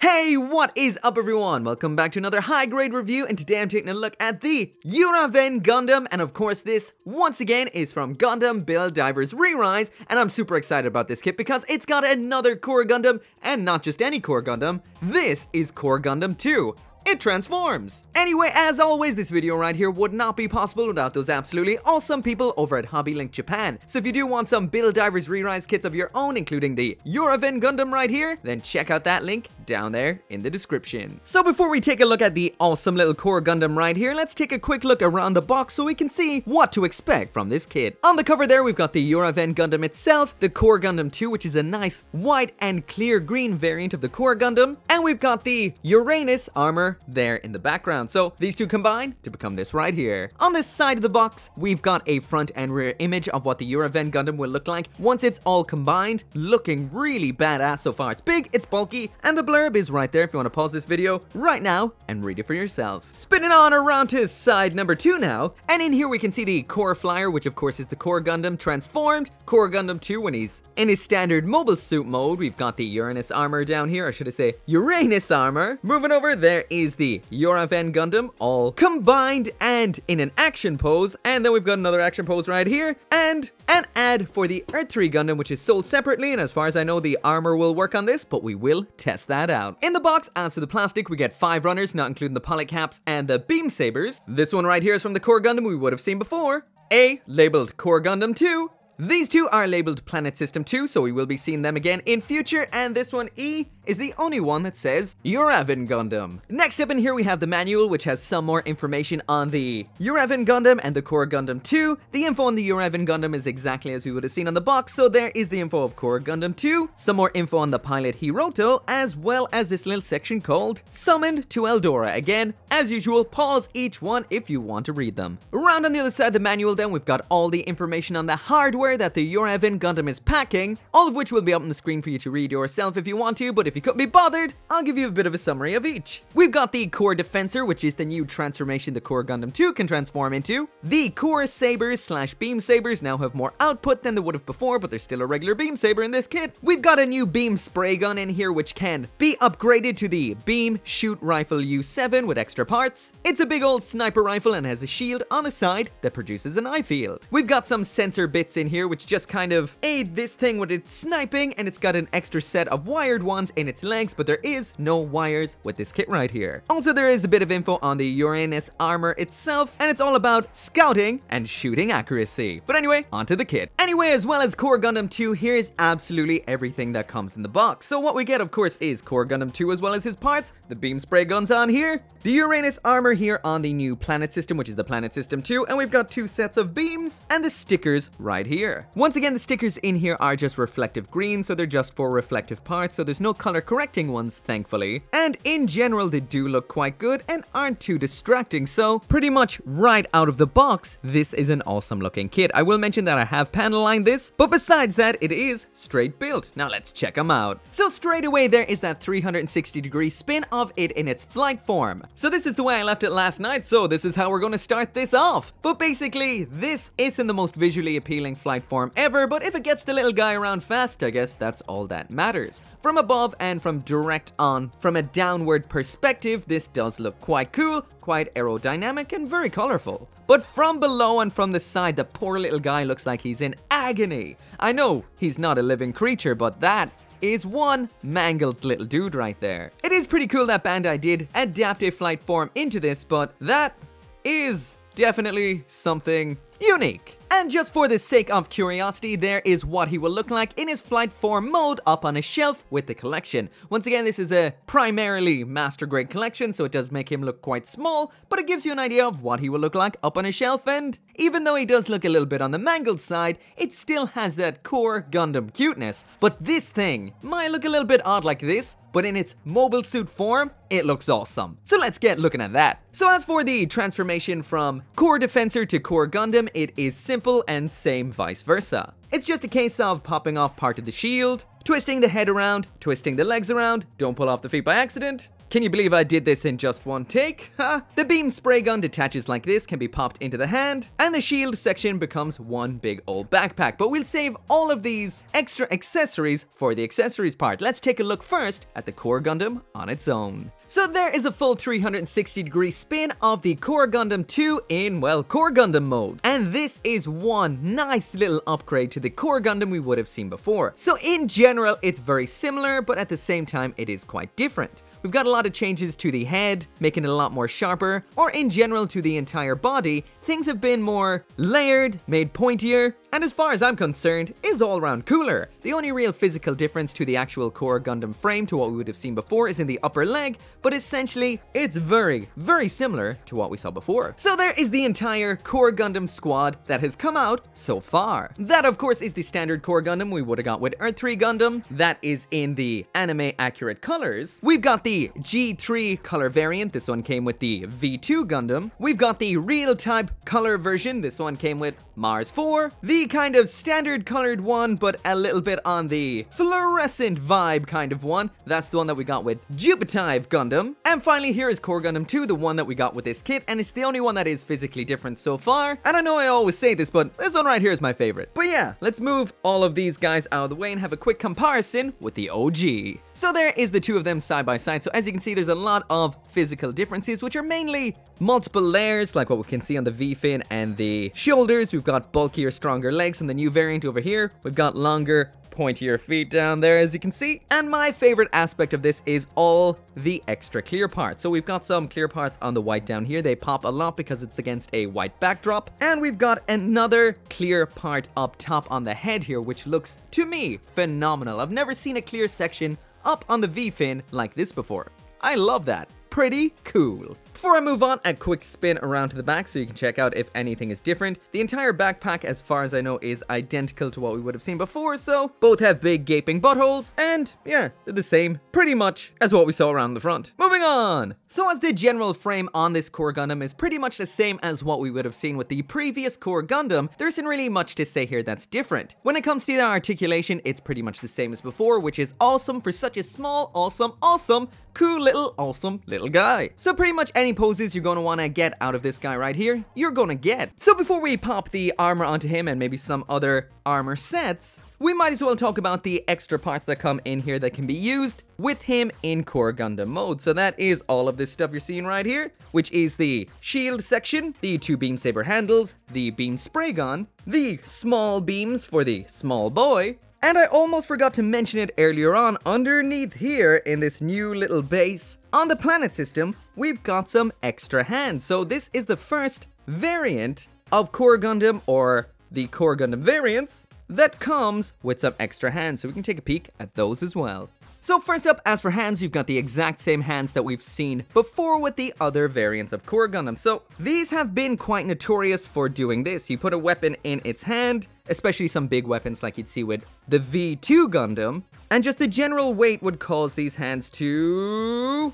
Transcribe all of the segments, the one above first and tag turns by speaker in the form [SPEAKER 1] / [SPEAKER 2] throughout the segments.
[SPEAKER 1] Hey, what is up everyone? Welcome back to another high grade review, and today I'm taking a look at the Uraven Gundam, and of course this, once again, is from Gundam Build Divers Re-Rise, and I'm super excited about this kit because it's got another Core Gundam, and not just any Core Gundam, this is Core Gundam 2. It transforms! Anyway, as always, this video right here would not be possible without those absolutely awesome people over at Hobby Link Japan. So if you do want some Build Divers Re-Rise kits of your own, including the Uraven Gundam right here, then check out that link down there in the description. So before we take a look at the awesome little Core Gundam right here, let's take a quick look around the box so we can see what to expect from this kit. On the cover there, we've got the Uraven Gundam itself, the Core Gundam 2, which is a nice white and clear green variant of the Core Gundam, and we've got the Uranus armor there in the background. So these two combine to become this right here. On this side of the box, we've got a front and rear image of what the Uraven Gundam will look like once it's all combined, looking really badass so far. It's big, it's bulky, and the blurb is right there if you want to pause this video right now and read it for yourself. Spinning on around to side number 2 now, and in here we can see the Core Flyer, which of course is the Core Gundam transformed. Core Gundam 2 when he's in his standard mobile suit mode. We've got the Uranus armor down here, or should I say Uranus armor. Moving over, there is the Uraven Gundam all combined and in an action pose, and then we've got another action pose right here, and an ad for the Earthree Gundam, which is sold separately, and as far as I know the armor will work on this, but we will test that out. In the box, as for the plastic, we get 5 runners, not including the polycaps and the beam sabers. This one right here is from the Core Gundam we would have seen before. A, labeled Core Gundam 2. These two are labeled Planet System 2, so we will be seeing them again in future, and this one, E, is the only one that says Uraven Gundam. Next up in here we have the manual, which has some more information on the Uraven Gundam and the Core Gundam 2. The info on the Uraven Gundam is exactly as we would have seen on the box, so there is the info of Core Gundam 2, some more info on the pilot Hiroto, as well as this little section called Summoned to Eldora. Again, as usual, pause each one if you want to read them. Around on the other side of the manual then, we've got all the information on the hardware that the Uraven Gundam is packing, all of which will be up on the screen for you to read yourself if you want to, but if you couldn't be bothered, I'll give you a bit of a summary of each. We've got the Core Defensor, which is the new transformation the Core Gundam 2 can transform into. The Core Sabers slash Beam Sabers now have more output than they would have before, but they're still a regular Beam Saber in this kit. We've got a new Beam Spray Gun in here, which can be upgraded to the Beam Shoot Rifle U7 with extra parts. It's a big old sniper rifle and has a shield on the side that produces an eye field. We've got some sensor bits in here, which just kind of aid this thing with its sniping, and it's got an extra set of wired ones in its legs, but there is no wires with this kit right here. Also, there is a bit of info on the Uranus armor itself, and it's all about scouting and shooting accuracy. But anyway, onto the kit. Anyway, as well as Core Gundam 2, here is absolutely everything that comes in the box. So what we get, of course, is Core Gundam 2 as well as his parts, the beam spray guns on here, the Uranus armor here on the new Planet System, which is the Planet System 2, and we've got 2 sets of beams, and the stickers right here. Once again, the stickers in here are just reflective green, so they're just for reflective parts, so there's no color correcting ones, thankfully. And in general, they do look quite good and aren't too distracting, so pretty much right out of the box, this is an awesome looking kit. I will mention that I have panel lined this, but besides that, it is straight built. Now let's check them out. So straight away, there is that 360-degree spin of it in its flight form. So this is the way I left it last night, so this is how we're going to start this off. But basically, this isn't the most visually appealing flight form ever, but if it gets the little guy around fast, I guess that's all that matters. From above and from direct on, from a downward perspective, this does look quite cool, quite aerodynamic, and very colorful. But from below and from the side, the poor little guy looks like he's in agony. I know he's not a living creature, but that is one mangled little dude right there. It is pretty cool that Bandai did adapt a flight form into this, but that is definitely something unique. And just for the sake of curiosity, there is what he will look like in his flight form mode up on a shelf with the collection. Once again, this is a primarily master grade collection, so it does make him look quite small, but it gives you an idea of what he will look like up on a shelf, and even though he does look a little bit on the mangled side, it still has that Core Gundam cuteness. But this thing might look a little bit odd like this, but in its mobile suit form, it looks awesome. So let's get looking at that. So as for the transformation from Core Defensor to Core Gundam, it is simple and same vice versa. It's just a case of popping off part of the shield, twisting the head around, twisting the legs around, don't pull off the feet by accident, Can you believe I did this in just one take? Huh? The beam spray gun detaches like this, can be popped into the hand, and the shield section becomes one big old backpack. But we'll save all of these extra accessories for the accessories part. Let's take a look first at the Core Gundam on its own. So there is a full 360-degree spin of the Core Gundam 2 in, well, Core Gundam mode. And this is one nice little upgrade to the Core Gundam we would have seen before. So in general, it's very similar, but at the same time, it is quite different. We've got a lot of changes to the head, making it a lot more sharper, or in general to the entire body. Things have been more layered, made pointier, and as far as I'm concerned, is all around cooler. The only real physical difference to the actual Core Gundam frame to what we would have seen before is in the upper leg, but essentially, it's very, very similar to what we saw before. So there is the entire Core Gundam squad that has come out so far. That, of course, is the standard Core Gundam we would have got with Earthree Gundam. That is in the anime-accurate colors. We've got the G3 color variant. This one came with the V2 Gundam. We've got the real-type color version. This one came with Mars 4. The kind of standard colored one, but a little bit on the fluorescent vibe kind of one. That's the one that we got with Jupiter Gundam. And finally, here is Core Gundam 2, the one that we got with this kit, and it's the only one that is physically different so far. And I know I always say this, but this one right here is my favorite. But yeah, let's move all of these guys out of the way and have a quick comparison with the OG. So there is the two of them side by side. So as you can see, there's a lot of physical differences, which are mainly multiple layers, like what we can see on the V-fin and the shoulders. We've got bulkier, stronger legs in the new variant over here. We've got longer, pointier feet down there, as you can see. And my favorite aspect of this is all the extra clear parts. So we've got some clear parts on the white down here. They pop a lot because it's against a white backdrop. And we've got another clear part up top on the head here, which looks, to me, phenomenal. I've never seen a clear section up on the V-fin like this before. I love that. Pretty cool. Before I move on, a quick spin around to the back so you can check out if anything is different. The entire backpack, as far as I know, is identical to what we would have seen before, so both have big gaping buttholes, and yeah, they're the same pretty much as what we saw around the front. Moving on! So as the general frame on this Core Gundam is pretty much the same as what we would have seen with the previous Core Gundam, there isn't really much to say here that's different. When it comes to the articulation, it's pretty much the same as before, which is awesome for such a small, awesome, cool little, awesome little guy. So pretty much any poses you're going to want to get out of this guy right here, you're going to get. So before we pop the armor onto him and maybe some other armor sets, we might as well talk about the extra parts that come in here that can be used with him in Core Gundam mode. So that is all of this stuff you're seeing right here, which is the shield section, the two beam saber handles, the beam spray gun, the small beams for the small boy, and I almost forgot to mention it earlier on, underneath here in this new little base on the planet system, we've got some extra hands. So this is the first variant of Core Gundam, or the Core Gundam variants, that comes with some extra hands. So we can take a peek at those as well. So first up, as for hands, you've got the exact same hands that we've seen before with the other variants of Core Gundam. So these have been quite notorious for doing this. You put a weapon in its hand, especially some big weapons like you'd see with the V2 Gundam, and just the general weight would cause these hands to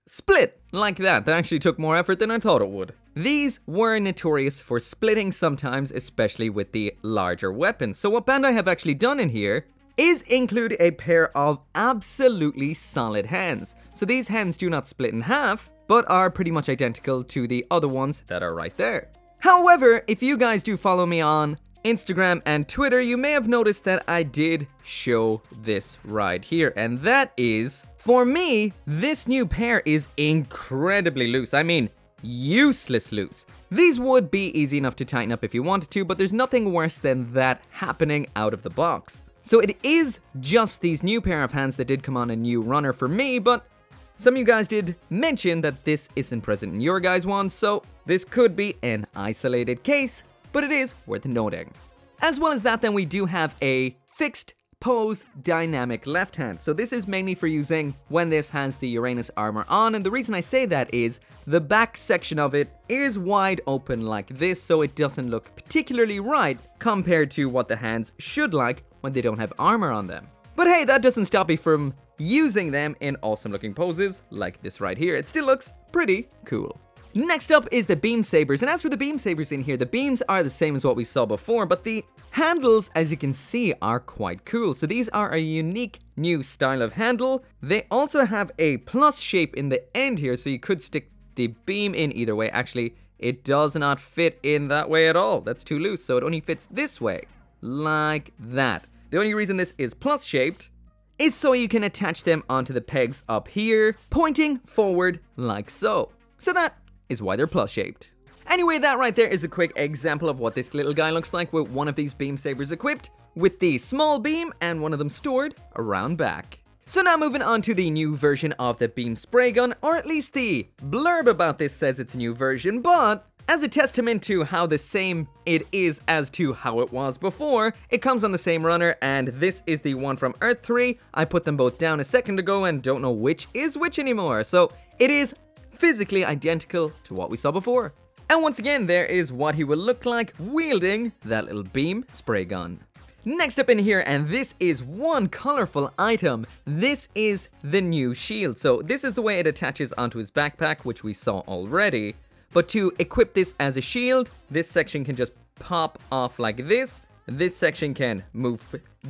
[SPEAKER 1] split like that. That actually took more effort than I thought it would. These were notorious for splitting sometimes, especially with the larger weapons. So what Bandai have actually done in here is include a pair of absolutely solid hands. So these hands do not split in half, but are pretty much identical to the other ones that are right there. However, if you guys do follow me on Instagram and Twitter, you may have noticed that I did show this right here, and that is, for me, this new pair is incredibly loose. I mean, useless loose. These would be easy enough to tighten up if you wanted to, but there's nothing worse than that happening out of the box. So it is just these new pair of hands that did come on a new runner for me, but some of you guys did mention that this isn't present in your guys' ones, so this could be an isolated case, but it is worth noting. As well as that, then we do have a fixed pose dynamic left hand. So this is mainly for using when this has the Uranus armor on, and the reason I say that is the back section of it is wide open like this, so it doesn't look particularly right compared to what the hands should like when they don't have armor on them. But hey, that doesn't stop me from using them in awesome looking poses like this right here. It still looks pretty cool. Next up is the beam sabers, and as for the beam sabers in here, the beams are the same as what we saw before, but the handles, as you can see, are quite cool. So these are a unique new style of handle. They also have a plus shape in the end here, so you could stick the beam in either way. Actually, it does not fit in that way at all. That's too loose, so it only fits this way, like that. The only reason this is plus shaped is so you can attach them onto the pegs up here, pointing forward like so. So that is why they're plus shaped. Anyway, that right there is a quick example of what this little guy looks like with one of these beam sabers equipped with the small beam and one of them stored around back. So now moving on to the new version of the beam spray gun, or at least the blurb about this says it's a new version, but as a testament to how the same it is as to how it was before, it comes on the same runner, and this is the one from Earthree. I put them both down a second ago and don't know which is which anymore, so it is physically identical to what we saw before. And once again, there is what he will look like wielding that little beam spray gun. Next up in here, and this is one colorful item, this is the new shield. So this is the way it attaches onto his backpack, which we saw already. But to equip this as a shield, this section can just pop off like this. This section can move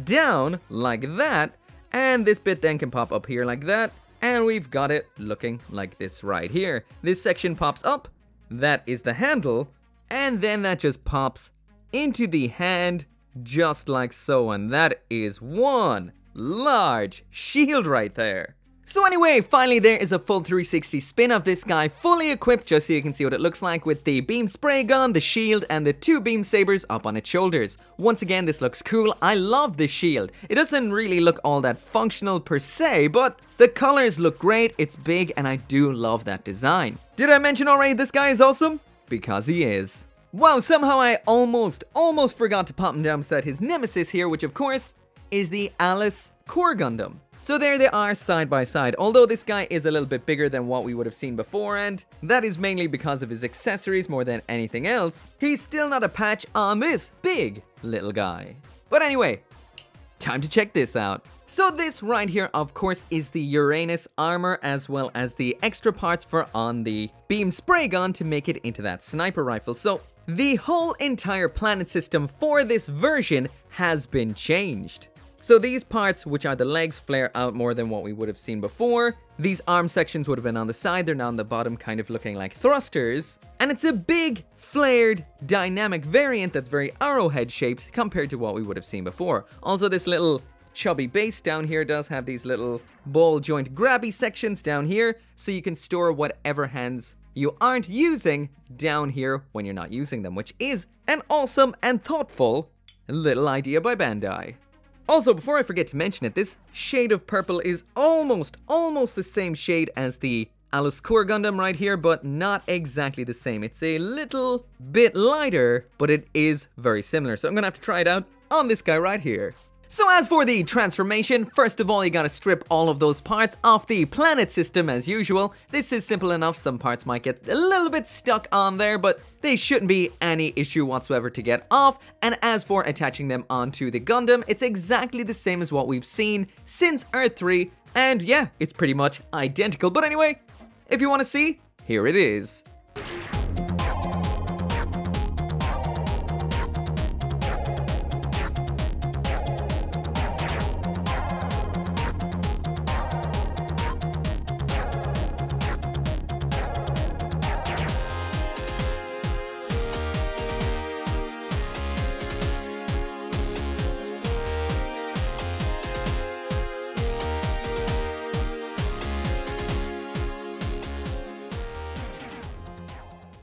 [SPEAKER 1] down like that. And this bit then can pop up here like that. And we've got it looking like this right here. This section pops up, that is the handle, and then that just pops into the hand just like so, and that is one large shield right there. So anyway, finally there is a full 360 spin of this guy fully equipped, just so you can see what it looks like with the beam spray gun, the shield, and the two beam sabers up on its shoulders. Once again, this looks cool. I love the shield. It doesn't really look all that functional per se, but the colors look great, it's big, and I do love that design. Did I mention already this guy is awesome? Because he is. Wow, somehow I almost forgot to pop him down beside his nemesis here, which of course is the Alice Core Gundam. So there they are side by side, although this guy is a little bit bigger than what we would have seen before, and that is mainly because of his accessories more than anything else. He's still not a patch on this big little guy. But anyway, time to check this out. So this right here, of course, is the Uranus armor, as well as the extra parts for on the beam spray gun to make it into that sniper rifle. So the whole entire planet system for this version has been changed. So these parts, which are the legs, flare out more than what we would have seen before. These arm sections would have been on the side, they're now on the bottom, kind of looking like thrusters. And it's a big, flared, dynamic variant that's very arrowhead shaped compared to what we would have seen before. Also, this little chubby base down here does have these little ball joint grabby sections down here, so you can store whatever hands you aren't using down here when you're not using them, which is an awesome and thoughtful little idea by Bandai. Also, before I forget to mention it, this shade of purple is almost the same shade as the Alice Core Gundam right here, but not exactly the same. It's a little bit lighter, but it is very similar. So I'm gonna have to try it out on this guy right here. So as for the transformation, first of all, you gotta strip all of those parts off the planet system as usual. This is simple enough. Some parts might get a little bit stuck on there, but they shouldn't be any issue whatsoever to get off. And as for attaching them onto the Gundam, it's exactly the same as what we've seen since Earthree. And yeah, it's pretty much identical. But anyway, if you wanna see, here it is.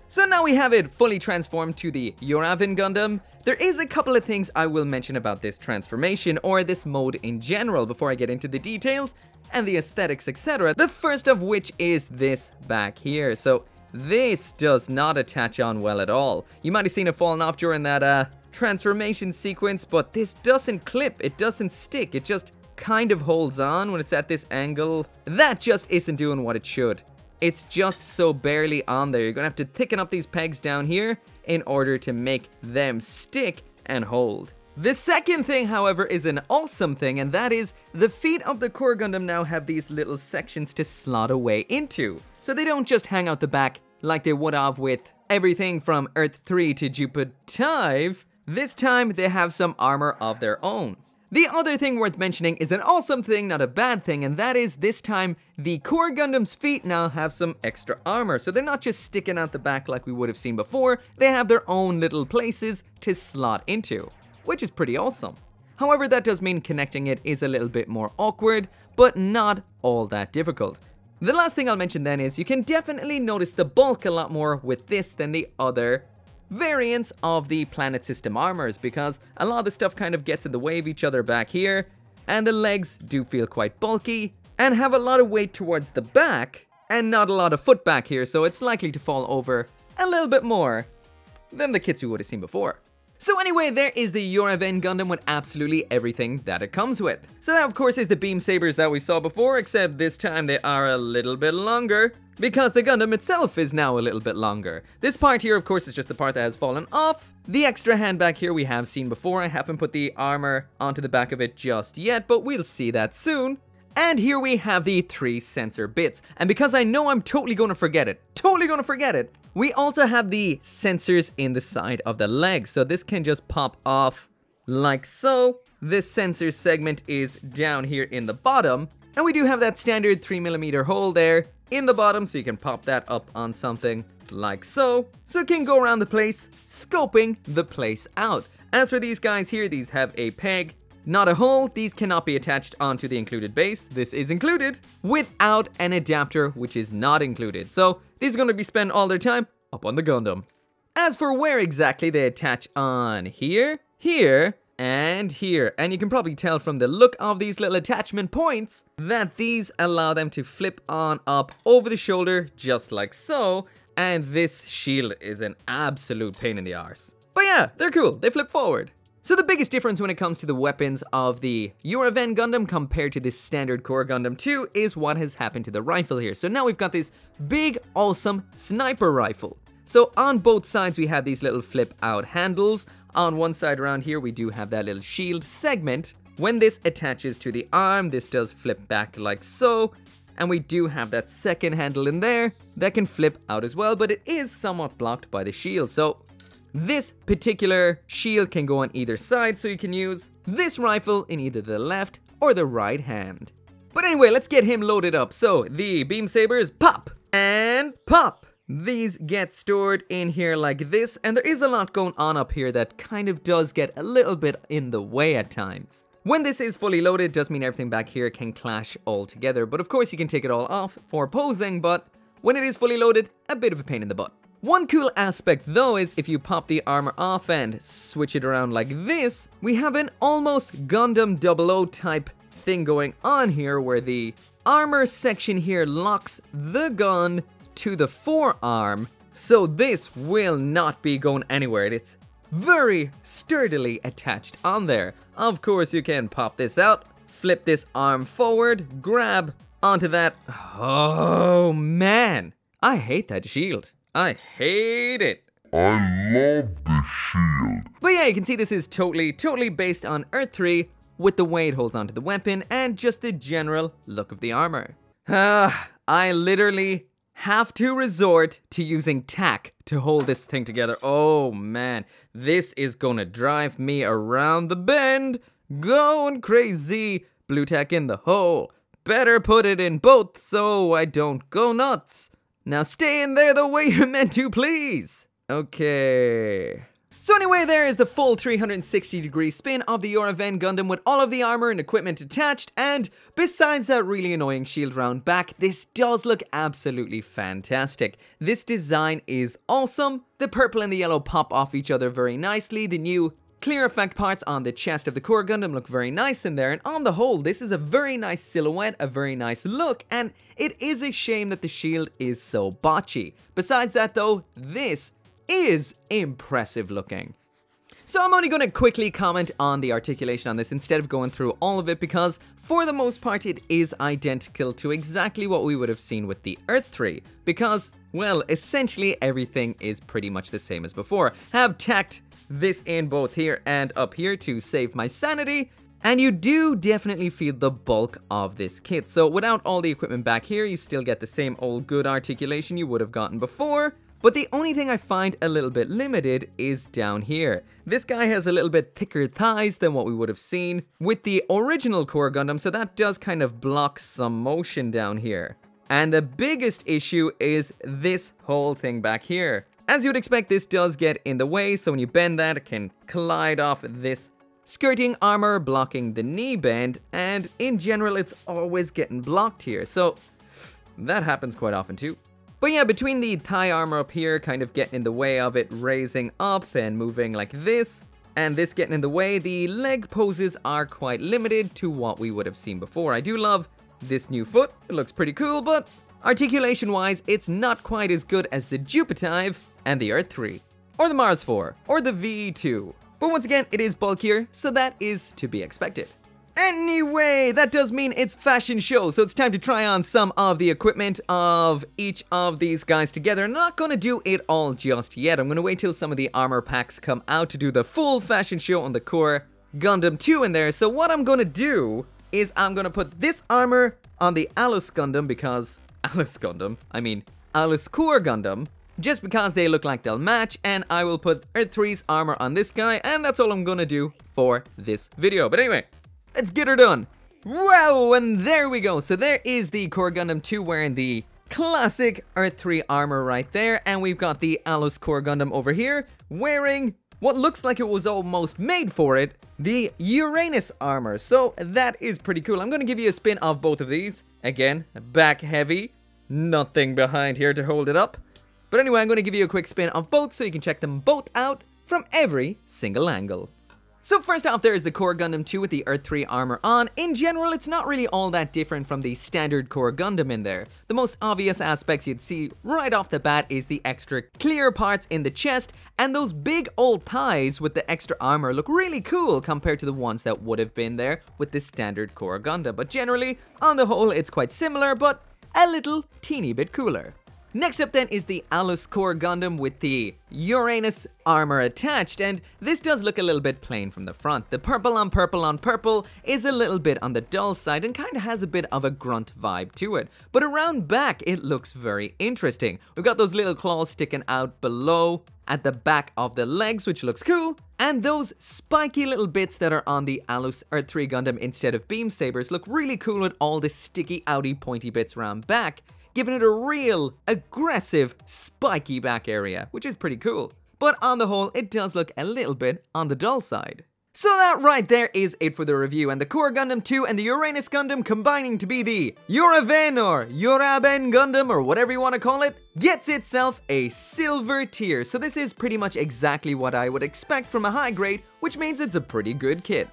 [SPEAKER 1] So now we have it fully transformed to the Uraven Gundam. There is a couple of things I will mention about this transformation, or this mode in general, before I get into the details and the aesthetics, etc. The first of which is this back here. So this does not attach on well at all. You might have seen it falling off during that transformation sequence, but this doesn't clip, it doesn't stick, it just kind of holds on when it's at this angle. That just isn't doing what it should. It's just so barely on there. You're gonna have to thicken up these pegs down here in order to make them stick and hold. The second thing, however, is an awesome thing, and that is the feet of the Core Gundam now have these little sections to slot away into. So they don't just hang out the back like they would have with everything from Earthree to Jupiter, this time they have some armor of their own. The other thing worth mentioning is an awesome thing, not a bad thing, and that is this time the Core Gundam's feet now have some extra armor. So they're not just sticking out the back like we would have seen before, they have their own little places to slot into, which is pretty awesome. However, that does mean connecting it is a little bit more awkward, but not all that difficult. The last thing I'll mention then is you can definitely notice the bulk a lot more with this than the other variants of the planet system armors, because a lot of the stuff kind of gets in the way of each other back here, and the legs do feel quite bulky and have a lot of weight towards the back and not a lot of foot back here, so it's likely to fall over a little bit more than the kits we would have seen before. So anyway, there is the Uraven Gundam with absolutely everything that it comes with. So that of course is the beam sabers that we saw before, except this time they are a little bit longer, because the Gundam itself is now a little bit longer. This part here of course is just the part that has fallen off. The extra hand back here we have seen before. I haven't put the armor onto the back of it just yet, but we'll see that soon. And here we have the 3 sensor bits, and because I know I'm totally going to forget it, we also have the sensors in the side of the leg, so this can just pop off like so. This sensor segment is down here in the bottom, and we do have that standard 3mm hole there in the bottom, so you can pop that up on something like so. So it can go around the place, scoping the place out. As for these guys here, these have a peg, not a hole. These cannot be attached onto the included base. This is included without an adapter, which is not included. So these are going to be spent all their time up on the Gundam. As for where exactly they attach on here, here, and here, and you can probably tell from the look of these little attachment points that these allow them to flip on up over the shoulder just like so, and this shield is an absolute pain in the arse. But yeah, they're cool, they flip forward. So the biggest difference when it comes to the weapons of the Uraven Gundam compared to this standard Core Gundam 2 is what has happened to the rifle here. So now we've got this big, awesome sniper rifle. So on both sides we have these little flip out handles. On one side around here we do have that little shield segment. When this attaches to the arm, this does flip back like so. And we do have that second handle in there that can flip out as well, but it is somewhat blocked by the shield. So this particular shield can go on either side, so you can use this rifle in either the left or the right hand. But anyway, let's get him loaded up. So the beam sabers pop and pop. These get stored in here like this, and there is a lot going on up here that kind of does get a little bit in the way at times. When this is fully loaded, it does mean everything back here can clash all together, but of course you can take it all off for posing, but when it is fully loaded, a bit of a pain in the butt. One cool aspect though is if you pop the armor off and switch it around like this, we have an almost Gundam 00 type thing going on here where the armor section here locks the gun to the forearm, so this will not be going anywhere. It's very sturdily attached on there. Of course you can pop this out, flip this arm forward, grab onto that. Oh man, I hate that shield. I hate it.
[SPEAKER 2] I love the shield.
[SPEAKER 1] But yeah, you can see this is totally based on Earthree with the way it holds onto the weapon and just the general look of the armor. I literally have to resort to using tack to hold this thing together. Oh man, this is gonna drive me around the bend. Going crazy. Blue tack in the hole. Better put it in both so I don't go nuts. Now stay in there the way you're meant to, please. Okay. So anyway, there is the full 360-degree spin of the Uraven Gundam with all of the armor and equipment attached, and besides that really annoying shield round back, this does look absolutely fantastic. This design is awesome. The purple and the yellow pop off each other very nicely. The new clear effect parts on the chest of the Core Gundam look very nice in there, and on the whole, this is a very nice silhouette, a very nice look, and it is a shame that the shield is so botchy. Besides that though, this is impressive looking. So I'm only going to quickly comment on the articulation on this instead of going through all of it, because for the most part it is identical to exactly what we would have seen with the Earthree, because, well, essentially everything is pretty much the same as before. Have tacked this in both here and up here to save my sanity, And you do definitely feel the bulk of this kit. So without all the equipment back here, you still get the same old good articulation you would have gotten before. But the only thing I find a little bit limited is down here. This guy has a little bit thicker thighs than what we would have seen with the original Core Gundam, so that does kind of block some motion down here. And the biggest issue is this whole thing back here. As you would expect, this does get in the way, so when you bend that, it can collide off this skirting armor, blocking the knee bend, and in general, it's always getting blocked here, so that happens quite often too. But yeah, between the thigh armor up here kind of getting in the way of it raising up and moving like this, and this getting in the way, the leg poses are quite limited to what we would have seen before. I do love this new foot, it looks pretty cool, but articulation-wise, it's not quite as good as the Jupitive and the Earthree, or the Mars 4, or the V2. But once again, it is bulkier, so that is to be expected. Anyway, that does mean it's fashion show, so it's time to try on some of the equipment of each of these guys together. I'm not going to do it all just yet. I'm going to wait till some of the armor packs come out to do the full fashion show on the Core Gundam 2 in there. So what I'm going to do is I'm going to put this armor on the Alus Gundam because... Alus Core Gundam, just because they look like they'll match, and I will put Earthree's armor on this guy, and that's all I'm going to do for this video. But anyway, let's get her done. Wow, and there we go. So there is the Core Gundam 2 wearing the classic Earthree armor right there. And we've got the Alus Core Gundam over here wearing what looks like it was almost made for it, the Uranus armor. So that is pretty cool. I'm going to give you a spin of both of these. Again, back heavy. Nothing behind here to hold it up. But anyway, I'm going to give you a quick spin of both so you can check them both out from every single angle. So first off, there is the Core Gundam 2 with the Earthree armor on. In general, it's not really all that different from the standard Core Gundam in there. The most obvious aspects you'd see right off the bat is the extra clear parts in the chest, and those big old thighs with the extra armor look really cool compared to the ones that would have been there with the standard Core Gundam. But generally, on the whole, it's quite similar, but a little teeny bit cooler. Next up then is the Alus Core Gundam with the Uranus armor attached, and this does look a little bit plain from the front. The purple on purple is a little bit on the dull side and kind of has a bit of a grunt vibe to it. But around back, it looks very interesting. We've got those little claws sticking out below at the back of the legs, which looks cool. And those spiky little bits that are on the Alus Earthree Gundam instead of beam sabers look really cool with all the sticky outy pointy bits around back, giving it a real aggressive spiky back area, which is pretty cool. But on the whole, it does look a little bit on the dull side. So that right there is it for the review, and the Core Gundam 2 and the Uranus Gundam combining to be the Uraven or Uraven Gundam, or whatever you want to call it, gets itself a silver tier. So this is pretty much exactly what I would expect from a high grade, which means it's a pretty good kit.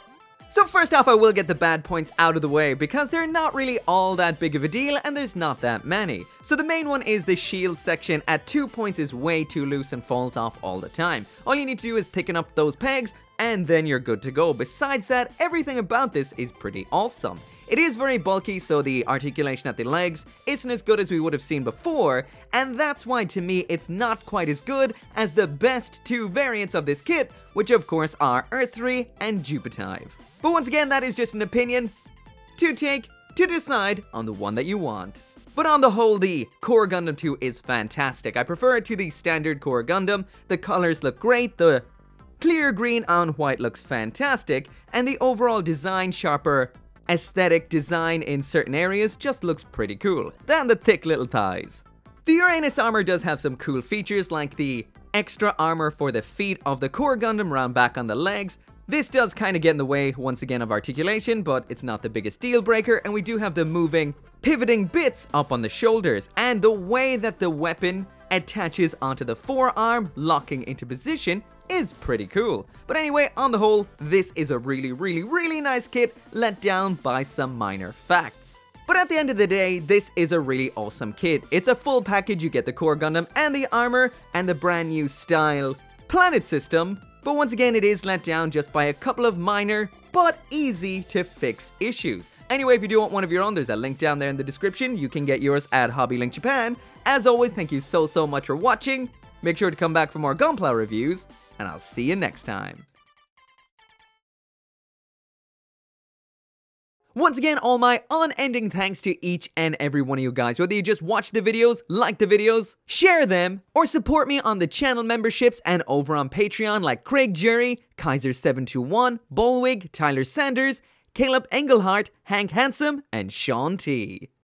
[SPEAKER 1] So first off, I will get the bad points out of the way because they're not really all that big of a deal and there's not that many. So the main one is the shield section at 2 points is way too loose and falls off all the time. All you need to do is thicken up those pegs and then you're good to go. Besides that, everything about this is pretty awesome. It is very bulky, so the articulation at the legs isn't as good as we would have seen before, and that's why to me it's not quite as good as the best two variants of this kit, which of course are Earthree and Jupitive. But once again, that is just an opinion to take to decide on the one that you want. But on the whole, the Core Gundam 2 is fantastic. I prefer it to the standard Core Gundam. The colors look great, the clear green on white looks fantastic, and the overall design, sharper aesthetic design in certain areas just looks pretty cool. Then the thick little thighs. The Uranus armor does have some cool features like the extra armor for the feet of the Core Gundam round back on the legs. This does kind of get in the way once again of articulation, but it's not the biggest deal breaker, and we do have the moving, pivoting bits up on the shoulders, and the way that the weapon attaches onto the forearm, locking into position, is pretty cool. But anyway, on the whole, this is a really nice kit, let down by some minor facts. But at the end of the day, this is a really awesome kit. It's a full package. You get the Core Gundam and the armor and the brand new style planet system. But once again, it is let down just by a couple of minor but easy to fix issues. Anyway, if you do want one of your own, there's a link down there in the description. You can get yours at HobbyLink Japan. As always, thank you so much for watching. Make sure to come back for more Gunpla reviews, and I'll see you next time. Once again, all my unending thanks to each and every one of you guys. Whether you just watch the videos, like the videos, share them, or support me on the channel memberships and over on Patreon like Craig Jury, Kaiser721, Bolwig, Tyler Sanders, Caleb Engelhart, Hank Handsome, and Sean T.